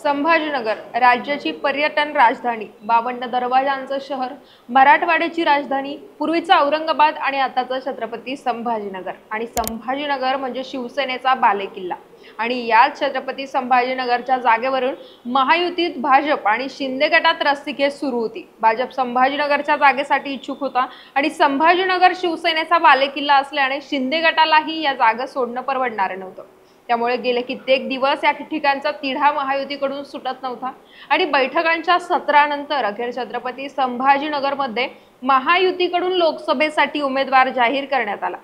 संभाजीनगर राज्याची पर्यटन राजधानी, 52 दरवाजांचं शहर, मराठवाड्याची राजधानी, पूर्वीचा औरंगाबाद आणि आताचा छत्रपती संभाजीनगर। आणि संभाजीनगर म्हणजे शिवसेनेचा बालेकिल्ला। आणि याच छत्रपती संभाजीनगरच्या जागेवरून महायुतीत भाजप आणि शिंदे गटात रस्सीखेच सुरू होती। भाजप संभाजीनगरच्या जागेसाठी इच्छुक होता आणि संभाजीनगर शिवसेनेचा बालेकिल्ला असल्याने शिंदे गटालाही या जागा सोडणं परवडणार नव्हतं। त्यामुळे गेले कित्येक दिवस या ठिकाणचा तिढा महायुतीकडून सुटत नव्हता आणि बैठकांच्या सत्रानंतर अखेर छत्रपती संभाजीनगरमध्ये महायुतीकडून लोकसभेसाठी उमेदवार जाहीर करण्यात आला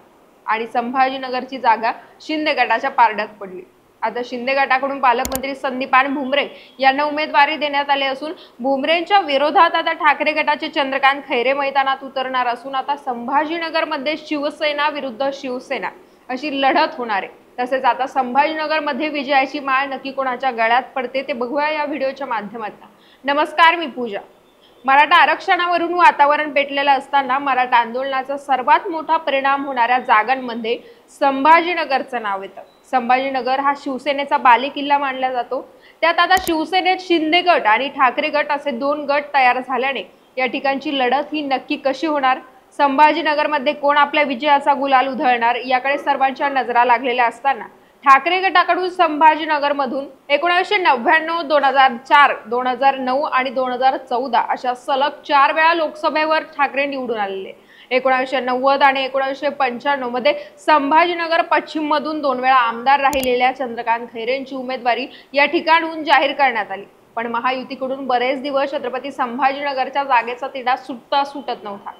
आणि संभाजीनगरची जागा शिंदे गटाच्या पारड्यात पडली। आता शिंदे गटाकडून पालकमंत्री संदीपान भुमरे यांना उमेदवारी देण्यात आली असून भुमरेंच्या विरोधात आता ठाकरे गटाचे चंद्रकांत खैरे मैदानात उतरणार असून आता संभाजीनगरमध्ये शिवसेना विरुद्ध शिवसेना अशी लढत होणार आहे। तसेच आता संभाजीनगरमध्ये विजयाची माळ नक्की कोणाच्या गळ्यात पडते ते बघूया या व्हिडिओच्या माध्यमातून। नमस्कार, मी पूजा। मराठा आरक्षणावरून वातावरण पेटलेलं असताना मराठा आंदोलनाचा सर्वात मोठा परिणाम होणाऱ्या जागांमध्ये संभाजीनगरचं नाव येतं। संभाजीनगर हा शिवसेनेचा बालेकिल्ला मानला जातो। त्यात आता शिवसेनेत शिंदे गट आणि ठाकरे गट असे दोन गट तयार झाल्याने या ठिकाणची लढत ही नक्की कशी होणार, संभाजीनगरमध्ये कोण आपल्या विजयाचा गुलाल उधळणार याकडे सर्वांच्या नजरा लागलेल्या असताना ठाकरे गटाकडून संभाजीनगरमधून 1999, 2004, 2009 आणि 2014 अशा सलग 4 वेळा लोकसभेवर ठाकरे निवडून आलेले। 1990 आणि 1995 मध्ये संभाजीनगर पश्चिम मधून 2 वेळा आमदार राहिलेल्या चंद्रकांत खैरेंची उमेदवारी या ठिकाणून जाहीर करण्यात आली। पण महायुतीकडून बरेच दिवस छत्रपती संभाजीनगरच्या जागेचा तिढा सुटत नव्हता,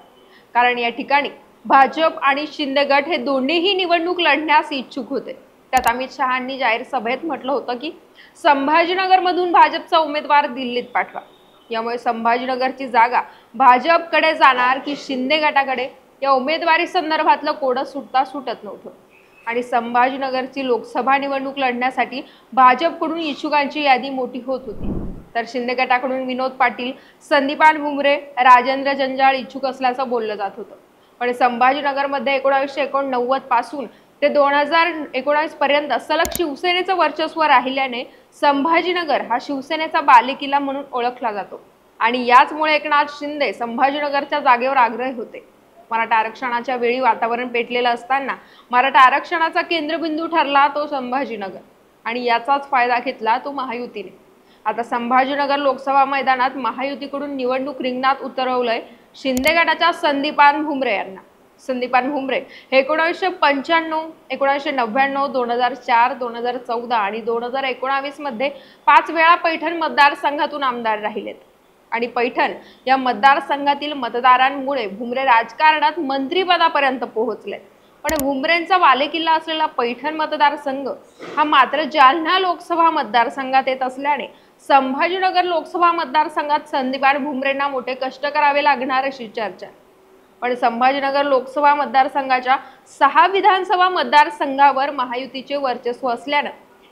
कारण या ठिकाणी भाजप आणि शिंदे गट हे दोन्हीही निवडणूक लढण्यास इच्छुक होते। त्यात अमित शहांनी जाहीर सभेत म्हटलं होतं की संभाजीनगरमधून भाजपचा उमेदवार दिल्लीत पाठवा। यामुळे संभाजीनगरची जागा भाजपकडे जाणार की शिंदे गटाकडे या उमेदवारी संदर्भातलं कोडं सुटत नव्हतं आणि संभाजीनगरची लोकसभा निवडणूक लढण्यासाठी भाजपकडून इच्छुकांची यादी मोठी होत होती। तर शिंदे गटाकडून विनोद पाटील, संदीपान भुमरे, राजेंद्र जंजाळ इच्छुक असल्याचं बोललं जात होतं। पण संभाजीनगरमध्ये 1989 पासून ते 2019 पर्यंत सलग शिवसेनेचं वर्चस्व राहिल्याने संभाजीनगर हा शिवसेनेचा बालेकिल्ला म्हणून ओळखला जातो आणि याचमुळे एकनाथ शिंदे संभाजीनगरच्या जागेवर आग्रही होते। मराठा आरक्षणाच्या वेळी वातावरण पेटलेलं असताना मराठा आरक्षणाचा केंद्रबिंदू ठरला तो संभाजीनगर आणि याचाच फायदा घेतला तो महायुतीने। आता संभाजीनगर लोकसभा मैदानात महायुतीकडून निवडणूक रिंगणात उतरवलंय शिंदे गटाच्या संदीपान भुमरे यांना। संदीपान भुमरे हे 1995, 1999, 2004, 2014 आणि 2019 मध्ये 5 वेळा पैठण मतदारसंघातून आमदार राहिलेत आणि पैठण या मतदारसंघातील मतदारांमुळे भुमरे राजकारणात मंत्रिपदापर्यंत पोहोचले। पण भुमरेंचा बालेकिल्ला असलेला पैठण मतदारसंघ हा मात्र जालना लोकसभा मतदारसंघात येत असल्याने संभाजीनगर लोकसभा मतदारसंघात संदीपान भुमरेंना मोठे कष्ट करावे लागणार अशी चर्चा। पण संभाजीनगर लोकसभा मतदारसंघाच्या 6 विधानसभा मतदारसंघावर महायुतीचे वर्चस्व असल्याने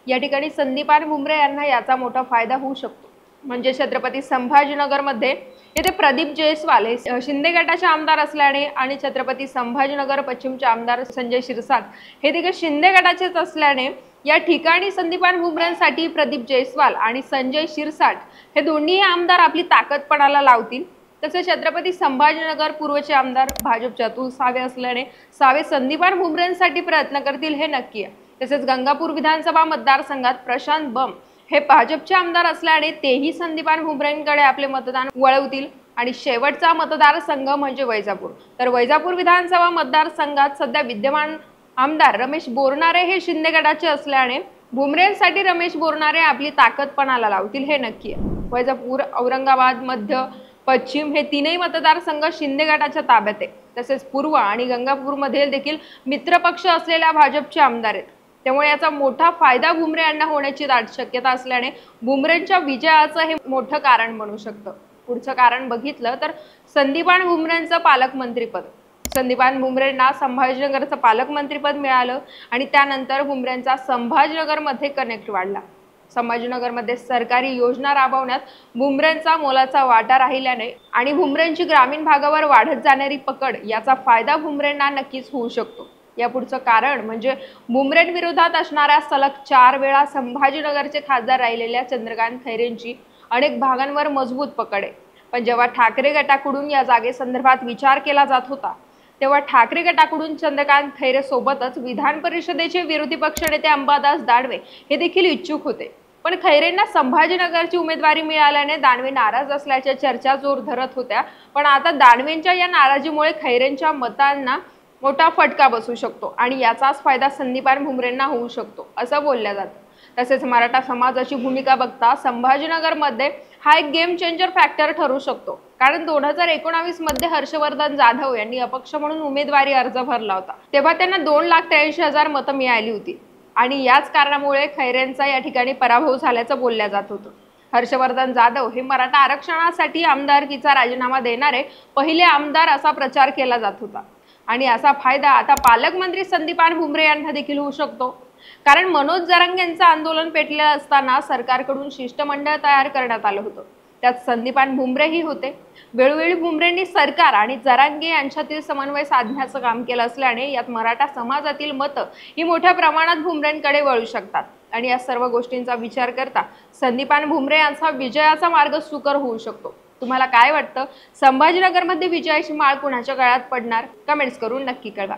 या ठिकाणी संदीपान भुमरे यांना याचा मोठा फायदा होऊ शकतो। म्हणजे छत्रपती संभाजीनगरमध्ये येथे प्रदीप जयस्वाल हे शिंदे गटाचे आमदार असल्याने आणि छत्रपती संभाजीनगर पश्चिमचे आमदार संजय शिरसाट हे देखील शिंदे गटाचेच असल्याने या ठिकाणी संदीपान भुमरेंसाठी प्रदीप जयस्वाल आणि संजय शिरसाट हे दोन्ही आमदार आपली ताकद पणाला लावतील। तसेच छत्रपती संभाजीनगर पूर्वचे आमदार भाजपचे अतुल सावे असल्याने सावे संदीपान भुमरेंसाठी प्रयत्न करतील हे नक्की आहे। तसेच गंगापूर विधानसभा मतदारसंघात प्रशांत बम हे भाजपचे आमदार असल्याने तेही संदीपान भुमरेंकडे आपले मतदान वळवतील। आणि शेवटचा मतदारसंघ म्हणजे वैजापूर। तर वैजापूर विधानसभा मतदारसंघात सध्या विद्यमान आमदार रमेश बोरनारे हे शिंदे गटाचे असल्याने भुमरेंसाठी रमेश बोरनारे आपली ताकद पणाला लावतील हे नक्की आहे। वैजापूर, औरंगाबाद, मध्य, पश्चिम हे तीनही मतदारसंघ शिंदे गटाच्या ताब्यात आहे। तसेच पूर्व आणि गंगापूरमध्ये देखील मित्रपक्ष असलेल्या भाजपचे आमदार आहेत। त्यामुळे याचा मोठा फायदा भुमरे यांना होण्याची दाट शक्यता असल्याने भुमरेंच्या विजयाचं हे मोठं कारण बनू शकतं। पुढचं कारण बघितलं तर संदीपान भुमरेंचं पालकमंत्रीपद। संदीपान भुमरेंना संभाजीनगरचं पालकमंत्रीपद मिळालं आणि त्यानंतर भुमरेंचा संभाजीनगरमध्ये कनेक्ट वाढला। संभाजीनगरमध्ये सरकारी योजना राबवण्यात भुमरेंचा मोलाचा वाटा राहिल्याने आणि भुमरेंची ग्रामीण भागावर वाढत जाणारी पकड याचा फायदा भुमरेंना नक्कीच होऊ शकतो। यापुढचं कारण म्हणजे भुमरेंविरोधात असणाऱ्या सलग 4 वेळा संभाजीनगरचे खासदार राहिलेल्या चंद्रकांत खैरेंची अनेक भागांवर मजबूत पकड आहे। पण जेव्हा ठाकरे गटाकडून या जागेसंदर्भात विचार केला जात होता तेव्हा ठाकरे गटाकडून चंद्रकांत खैरे सोबतच विधान परिषदेचे विरोधी पक्षनेते अंबादास दानवे हे देखील इच्छुक होते। पण खैरेंना संभाजीनगरची उमेदवारी मिळाल्याने दानवे नाराज असल्याच्या चर्चा जोर धरत होत्या। पण आता दानवेंच्या या नाराजीमुळे खैरेंच्या मतांना मोठा फटका बसू शकतो आणि याचाच फायदा संदीपान भुमरेंना होऊ शकतो असं बोललं जातं। तसेच मराठा समाजाची भूमिका बघता संभाजीनगरमध्ये हा एक गेम चेंजर फॅक्टर ठरू शकतो, कारण 2019 मध्ये हर्षवर्धन जाधव यांनी अपक्ष म्हणून उमेदवारी अर्ज भरला होता। तेव्हा त्यांना 2,83,000 मतं मिळाली होती आणि याच कारणामुळे खैरेंचा या ठिकाणी पराभव झाल्याचं बोललं जात होतं। हर्षवर्धन जाधव हे मराठा आरक्षणासाठी आमदारकीचा राजीनामा देणारे पहिले आमदार असा प्रचार केला जात होता आणि असा फायदा आता पालकमंत्री संदीपान भुमरे यांना देखील होऊ शकतो, कारण मनोज जरांगे यांचं आंदोलन पेटलं असताना सरकारकडून शिष्टमंडळ तयार करण्यात आलं होतं। त्यात संदीपान भुमरेही होते। वेळोवेळी भुमरेंनी सरकार आणि जरांगे यांच्यातील समन्वय साधण्याचं काम केलं असल्याने यात मराठा समाजातील मतं ही मोठ्या प्रमाणात भुमरेंकडे वळू शकतात आणि या सर्व गोष्टींचा विचार करता संदीपान भुमरे यांचा विजयाचा मार्ग सुकर होऊ शकतो। तुम्हाला काय वाटतं? संभाजीनगरमध्ये विजयाची माळ कुणाच्या गळ्यात पडणार? कमेंट्स करून नक्की कळवा।